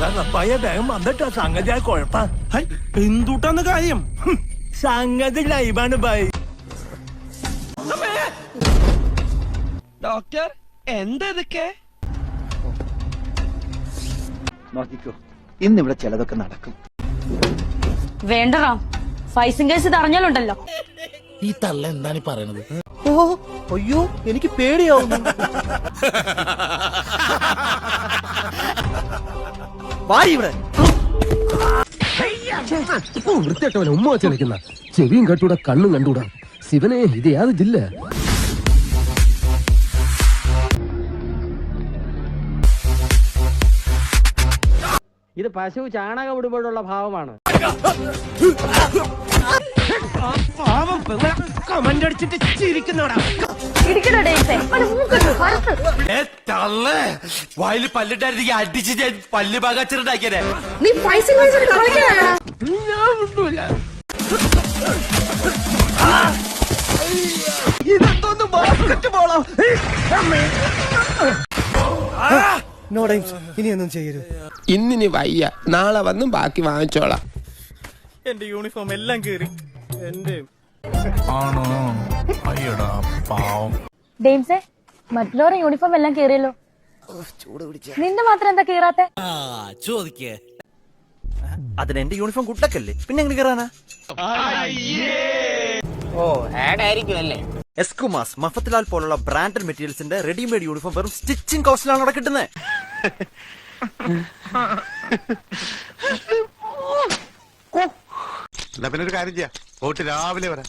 വേഗം വന്നിട്ടാ സംഗതി കുഴപ്പ എന്തുട്ടാന്ന് കാര്യം? സംഗതി ലൈവാണ് ബൈ. ഡോക്ടർ എന്താ ഇതൊക്കെ? നോക്കിക്കോ, ഇന്നിവിടെ ചിലതൊക്കെ നടക്കും. വേണ്ടറാ, ഫൈസിംഗ് കേസ് ഇത് അറിഞ്ഞാലുണ്ടല്ലോ. ഈ തള്ള എന്താണ് ഈ പറയണത്? ഓ അയ്യോ, എനിക്ക് പേടിയാവുന്നു. വായിവിടെ വൃത്തിയായിട്ടവനെ ഉമ്മ വെച്ച് കളിക്കുന്ന ചെവിയും കട്ടൂടാ കണ്ണും കണ്ടൂടാ. ശിവനെ, ഇത് യാത് ജില്ല? ഇത് പശു ചാണകം ഇടുമ്പോഴുള്ള ഭാവമാണ്. കമന്റ് അടിച്ചിട്ട് ചിരിക്കുന്നോടാ. വായില് പല്ലിട്ടായിരുന്നെങ്കിൽ അടിച്ച് ഞാൻ പല്ല് പാകച്ചിട്ടുണ്ടാക്കിയേ. ഇതെന്തോന്ന് ബാസ്കറ്റ് ബോളോ? ഇനിയൊന്നും ചെയ്യരുത്. ഇന്നിനി വയ്യ, നാളെ വന്നും ബാക്കി വാങ്ങിച്ചോളാം. എന്റെ യൂണിഫോം എല്ലാം കീറി. എന്റെ ആണോ? അയ്യടാ പാവം. ഡെയിംസേ, മറ്റുള്ളവരുടെ യൂണിഫോം എല്ലാം കീറിയല്ലോ, നിന്റെ മാത്രം എന്താ കീറാത്തെ? ചോദിക്കേ. അതിന് എന്റെ യൂണിഫോം കുട്ടക്കല്ലേ, പിന്നെ എങ്ങനെ കയറാനാ? ഓ, ആഡ് ആയിരിക്കും അല്ലേ? എസ്കുമാസ്, മഫത്ലാൽ പോലുള്ള ബ്രാൻഡഡ് മെറ്റീരിയൽസിന്റെ റെഡിമെയ്ഡ് യൂണിഫോം വെറും സ്റ്റിച്ചിങ് കോസ്റ്റിലാണ് അവിടെ കിട്ടുന്നത്. പിന്നെ ഒരു കാര്യം ചെയ്യാം, രാവിലെ വരാം.